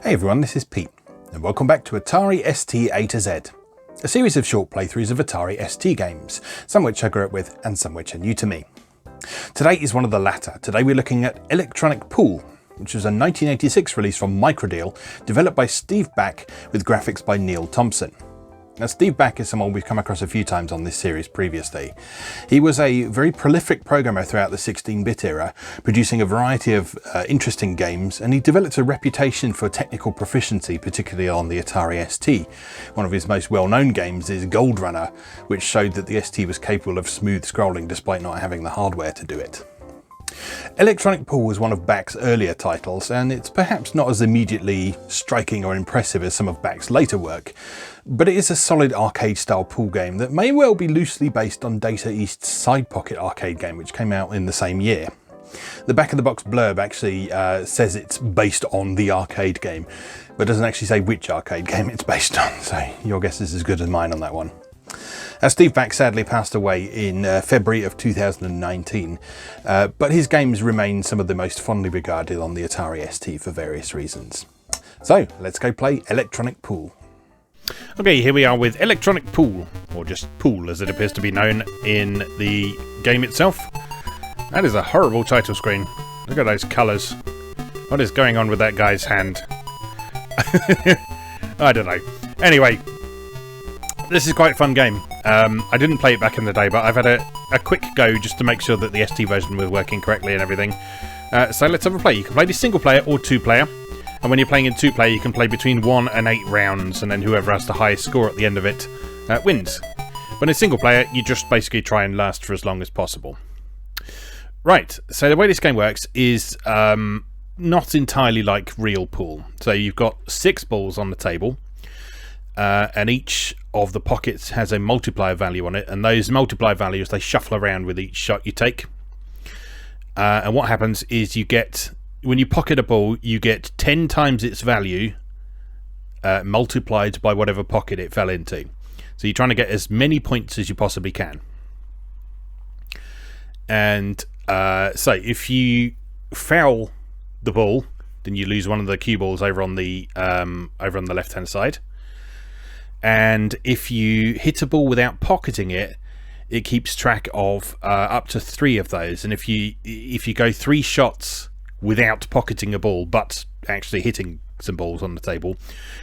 Hey everyone, this is Pete, and welcome back to Atari ST A to Z, a series of short playthroughs of Atari ST games, some which I grew up with and some which are new to me. Today is one of the latter. Today we're looking at Electronic Pool, which was a 1986 release from Microdeal, developed by Steve Back with graphics by Neil Thompson. Now, Steve Back is someone we've come across a few times on this series previously. He was a very prolific programmer throughout the 16-bit era, producing a variety of interesting games, and he developed a reputation for technical proficiency, particularly on the Atari ST. One of his most well-known games is Gold Runner, which showed that the ST was capable of smooth scrolling despite not having the hardware to do it. Electronic Pool was one of Back's earlier titles, and it's perhaps not as immediately striking or impressive as some of Back's later work, but it is a solid arcade-style pool game that may well be loosely based on Data East's Side Pocket arcade game, which came out in the same year. The back-of-the-box blurb actually says it's based on the arcade game, but doesn't actually say which arcade game it's based on, so your guess is as good as mine on that one. Steve Back sadly passed away in February of 2019, but his games remain some of the most fondly regarded on the Atari ST for various reasons. So let's go play Electronic Pool. Okay, here we are with Electronic Pool, or just Pool as it appears to be known in the game itself. That is a horrible title screen. Look at those colours. What is going on with that guy's hand? I don't know. Anyway, this is quite a fun game. I didn't play it back in the day, but I've had a quick go just to make sure that the ST version was working correctly and everything. So let's have a play. You can play this single player or two player, and when you're playing in two player you can play between 1 and 8 rounds, and then whoever has the highest score at the end of it wins. But in single player you just basically try and last for as long as possible. Right, so the way this game works is not entirely like real pool. So you've got 6 balls on the table, and each of the pockets has a multiplier value on it, and those multiplier values, they shuffle around with each shot you take. And what happens is when you pocket a ball, you get 10 times its value multiplied by whatever pocket it fell into. So you're trying to get as many points as you possibly can. And so if you foul the ball, then you lose one of the cue balls over on the left hand side. And if you hit a ball without pocketing it, it keeps track of up to 3 of those. And if you go 3 shots without pocketing a ball but actually hitting some balls on the table,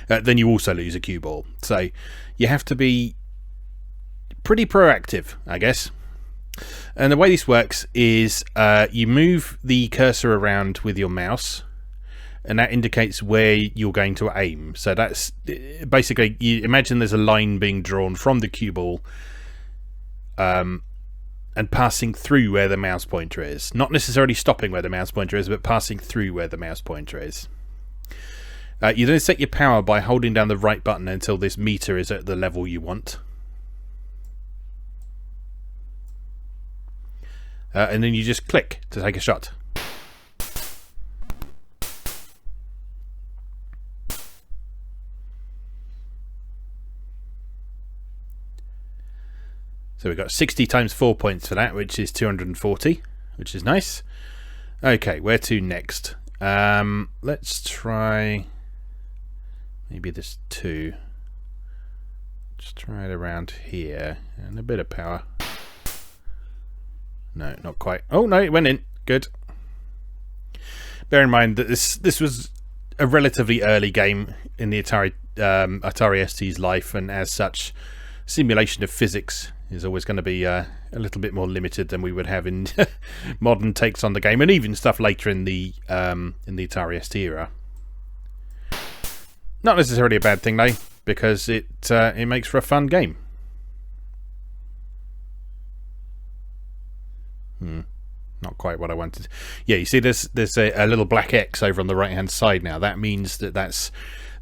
then you also lose a cue ball. So you have to be pretty proactive, I guess. And the way this works is you move the cursor around with your mouse, and that indicates where you're going to aim. So that's basically, you imagine there's a line being drawn from the cue ball and passing through where the mouse pointer is. Not necessarily stopping where the mouse pointer is, but passing through where the mouse pointer is. You then set your power by holding down the right button until this meter is at the level you want. And then you just click to take a shot. So we've got 60 times 4 points for that, which is 240, which is nice. Okay, where to next? Let's try maybe this 2. Just try it around here, and a bit of power. No, not quite. Oh no, it went in. Good. Bear in mind that this was a relatively early game in the Atari ST's life, and as such, simulation of physics is always going to be a little bit more limited than we would have in modern takes on the game, and even stuff later in the Atari ST era. Not necessarily a bad thing though, because it makes for a fun game. Not quite what I wanted. Yeah, you see there's a little black X over on the right hand side now. That means that's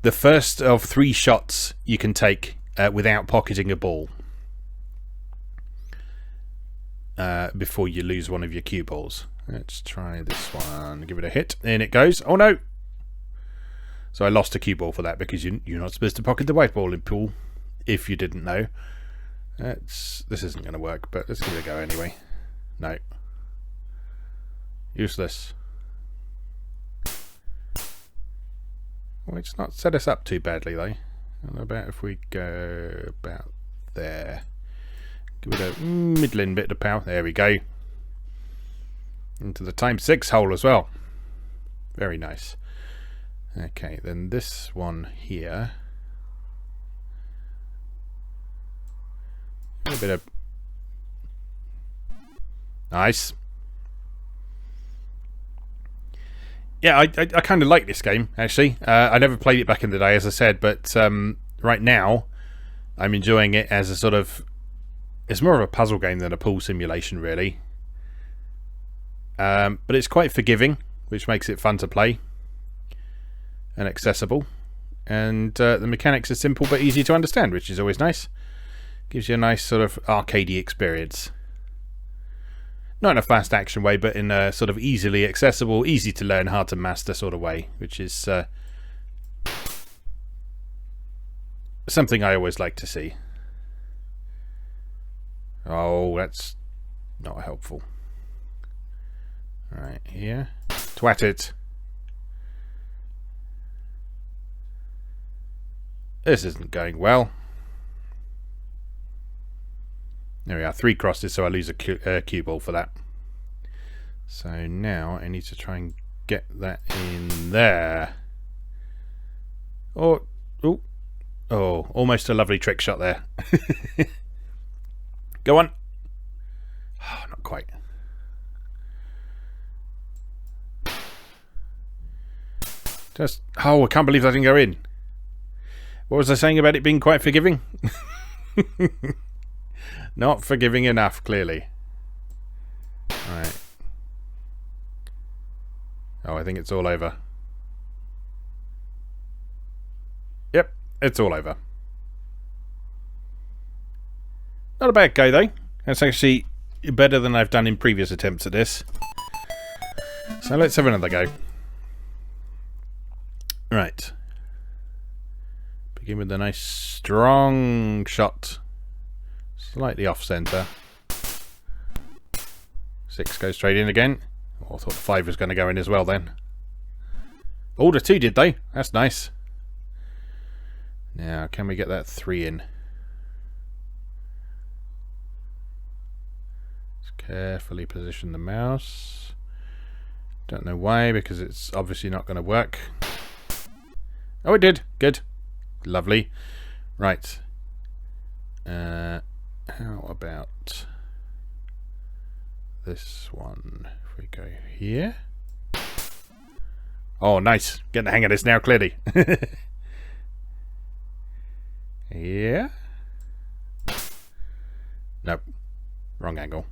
the first of 3 shots you can take without pocketing a ball before you lose one of your cue balls. Let's try this one. Give it a hit. In it goes. Oh no! So I lost a cue ball for that, because you're not supposed to pocket the white ball in pool, if you didn't know. This isn't going to work, but let's give it a go anyway. No. Useless. Well, it's not set us up too badly though. How about if we go about there? Give it a middling bit of power. There we go. Into the ×6 hole as well. Very nice. Okay, then this one here. A bit of nice. Yeah, I kind of like this game actually. I never played it back in the day, as I said, but right now I'm enjoying it as a sort of. It's more of a puzzle game than a pool simulation, really. But it's quite forgiving, which makes it fun to play and accessible. And the mechanics are simple but easy to understand, which is always nice. Gives you a nice sort of arcadey experience. Not in a fast action way, but in a sort of easily accessible, easy to learn, hard to master sort of way, which is something I always like to see. Oh, that's not helpful. Right, here. Twat it. This isn't going well. There we are, 3 crosses, so I lose a cue ball for that. So now I need to try and get that in there. Oh, almost a lovely trick shot there. Go on. Oh, not quite. I can't believe that didn't go in. What was I saying about it being quite forgiving? Not forgiving enough, clearly. Right. Oh, I think it's all over. Yep, it's all over. Not a bad go, though. That's actually better than I've done in previous attempts at this. So let's have another go. Right. Begin with a nice strong shot. Slightly off centre. 6 goes straight in again. Oh, I thought the 5 was going to go in as well then. Oh, the 2 did though. That's nice. Now, can we get that 3 in? Just carefully position the mouse. Don't know why, because it's obviously not going to work. Oh, it did. Good. Lovely. Right. How about this one? If we go here. Oh, nice. Getting the hang of this now, clearly. Yeah. Nope. Wrong angle.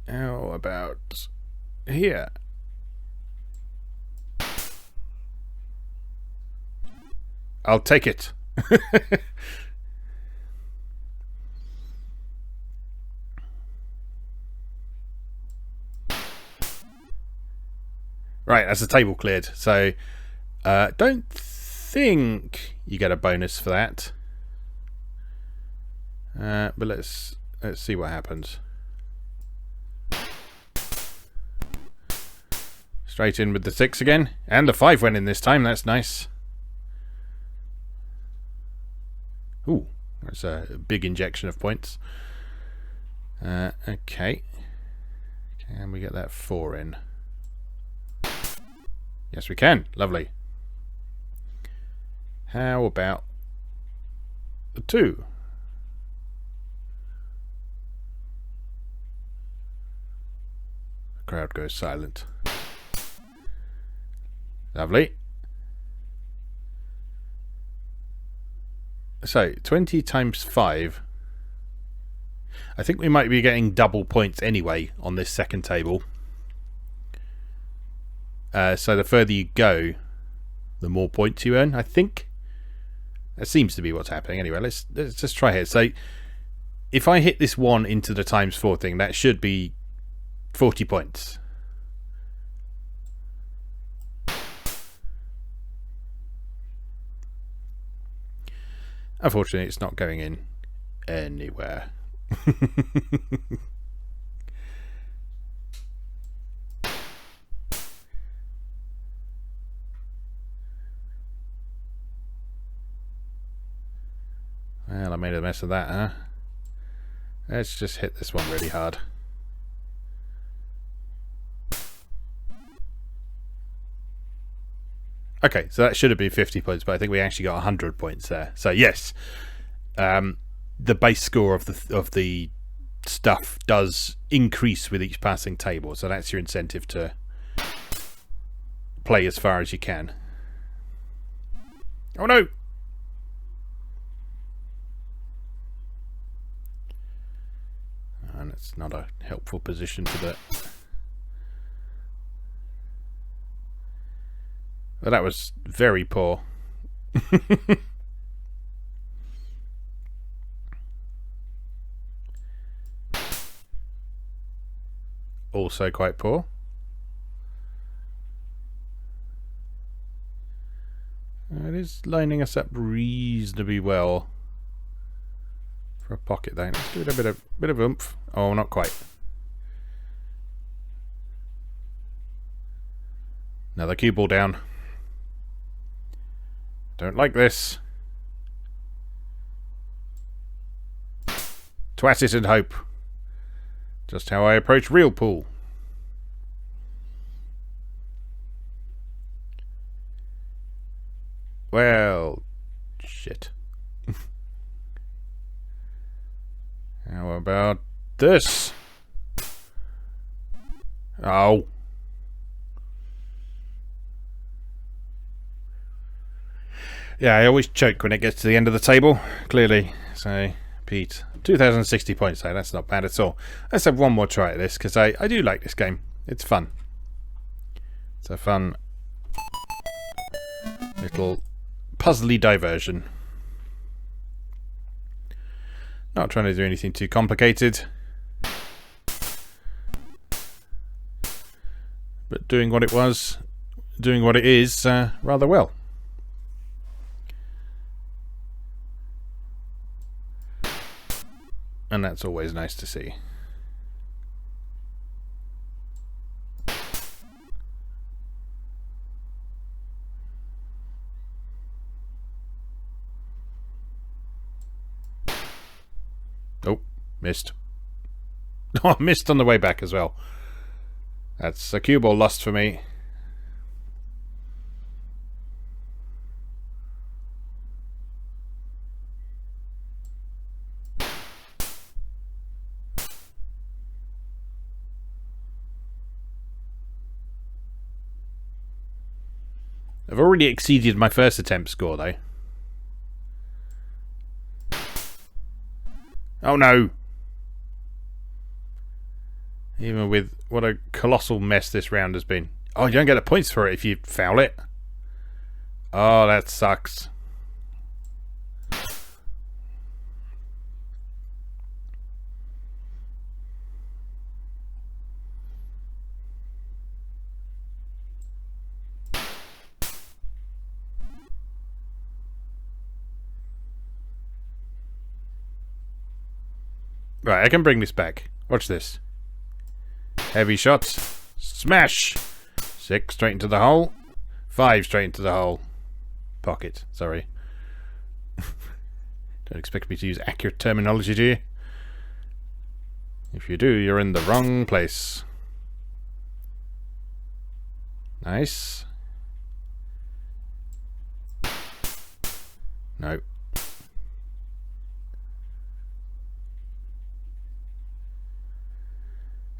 How about here? I'll take it. Right, that's the table cleared. So, don't think you get a bonus for that. But let's see what happens. Straight in with the 6 again, and the 5 went in this time. That's nice. Ooh, that's a big injection of points. Okay. Can we get that 4 in? Yes, we can. Lovely. How about the 2? The crowd goes silent. Lovely. So, 20 times 5. I think we might be getting double points anyway on this second table. So the further you go, the more points you earn, I think. That seems to be what's happening. Anyway, let's just try here. So, if I hit this 1 into the ×4 thing, that should be 40 points. Unfortunately, it's not going in anywhere. Well, I made a mess of that, huh? Let's just hit this one really hard. Okay, so that should have been 50 points, but I think we actually got 100 points there. So yes, the base score of the stuff does increase with each passing table, so that's your incentive to play as far as you can. Oh no! And it's not a helpful position for that. Well, that was very poor. Also quite poor. It is lining us up reasonably well for a pocket though. Let's give it a bit of oomph. Oh, not quite. Another cue ball down. Don't like this. Twat it and hope. Just how I approach real pool. Well, shit. How about this? Oh. Yeah, I always choke when it gets to the end of the table, clearly. So, Pete, 2060 points though, that's not bad at all. Let's have one more try at this, because I do like this game. It's fun. It's a fun little puzzly diversion. Not trying to do anything too complicated, but doing what it is rather well. And that's always nice to see. Oh, missed. Oh, I missed on the way back as well. That's a cue ball lost for me. I've already exceeded my first attempt score though. Oh no! Even with what a colossal mess this round has been. Oh, you don't get the points for it if you foul it. Oh, that sucks. Right, I can bring this back. Watch this. Heavy shots. Smash! 6 straight into the hole. 5 straight into the hole. Pocket, sorry. Don't expect me to use accurate terminology, do you? If you do, you're in the wrong place. Nice. No.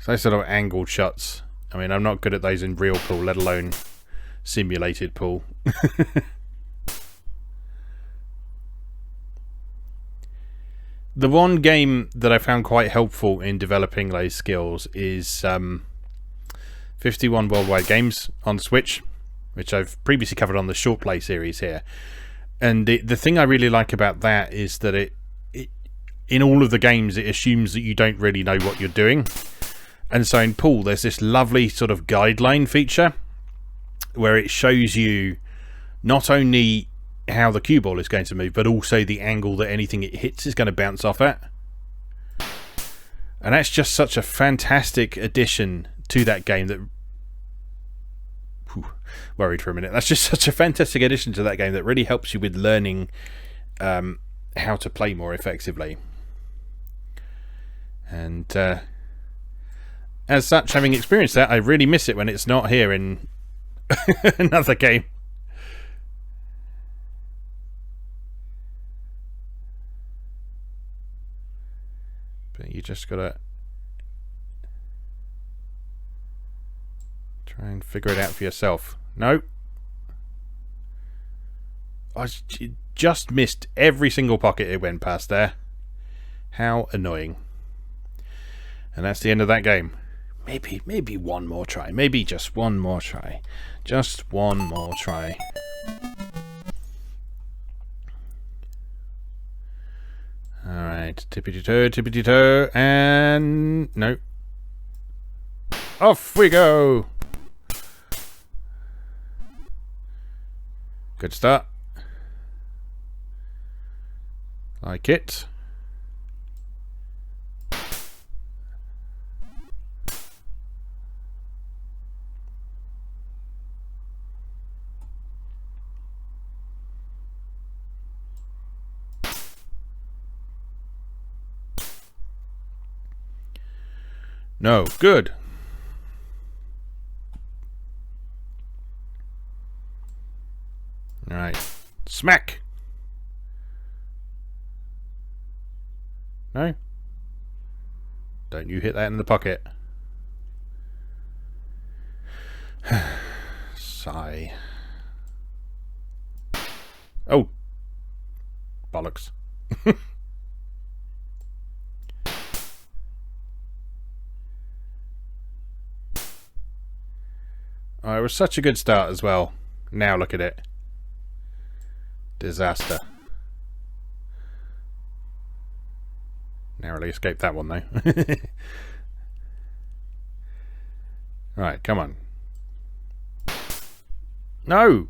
So those sort of angled shots. I mean, I'm not good at those in real pool, let alone simulated pool. The one game that I found quite helpful in developing those skills is 51 Worldwide Games on the Switch, which I've previously covered on the Short Play series here. And the thing I really like about that is that it in all of the games, it assumes that you don't really know what you're doing. And so in pool, there's this lovely sort of guideline feature where it shows you not only how the cue ball is going to move, but also the angle that anything it hits is going to bounce off at. And that's just such a fantastic addition to that game that... Worried for a minute. That's just such a fantastic addition to that game that really helps you with learning how to play more effectively. And as such, having experienced that, I really miss it when it's not here in another game. But you just gotta try and figure it out for yourself. No. I just missed every single pocket it went past there. How annoying. And that's the end of that game. Maybe one more try. Maybe just one more try. Just one more try. Alright, tippity-toe, and no. Off we go! Good start. Like it. No, good. All right, smack. No? Don't you hit that in the pocket. Sigh. Oh. Bollocks. Oh, it was such a good start as well. Now look at it. Disaster. Narrowly escaped that one though. Right, come on. No!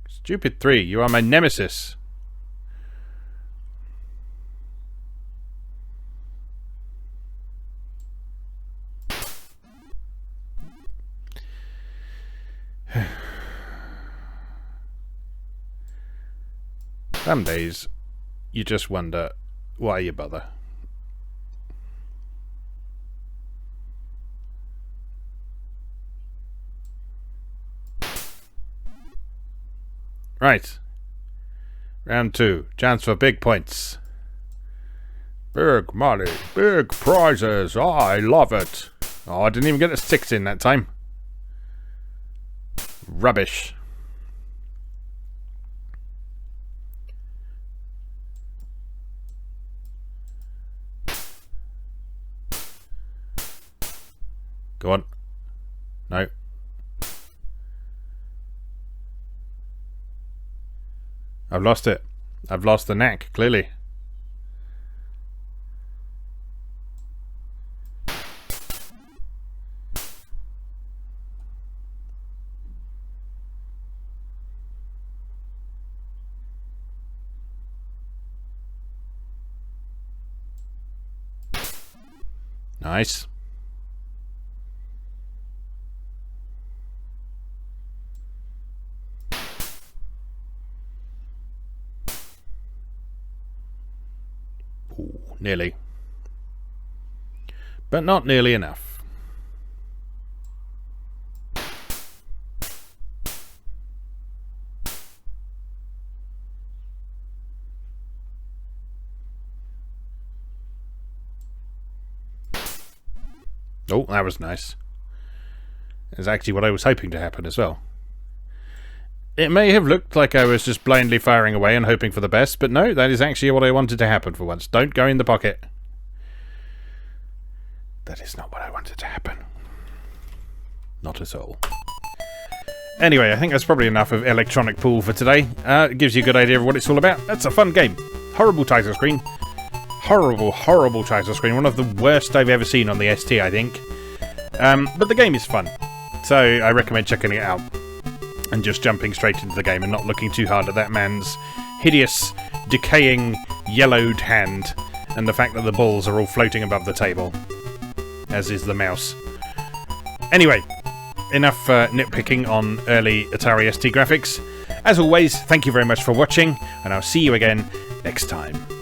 Stupid 3, you are my nemesis. Some days you just wonder why you bother. Right. Round 2. Chance for big points. Big money. Big prizes. Oh, I love it. Oh, I didn't even get the 6 in that time. Rubbish. Go on. No. I've lost it. I've lost the knack, clearly. Nice. Ooh, nearly. But not nearly enough. Oh, that was nice. It's actually what I was hoping to happen as well. It may have looked like I was just blindly firing away and hoping for the best, but no, that is actually what I wanted to happen for once. Don't go in the pocket. That is not what I wanted to happen. Not at all. Anyway, I think that's probably enough of Electronic Pool for today. It gives you a good idea of what it's all about. That's a fun game. Horrible title screen. Horrible, horrible title screen. One of the worst I've ever seen on the ST, I think. But the game is fun. So I recommend checking it out. And just jumping straight into the game and not looking too hard at that man's hideous, decaying, yellowed hand. And the fact that the balls are all floating above the table. As is the mouse. Anyway, enough nitpicking on early Atari ST graphics. As always, thank you very much for watching. And I'll see you again next time.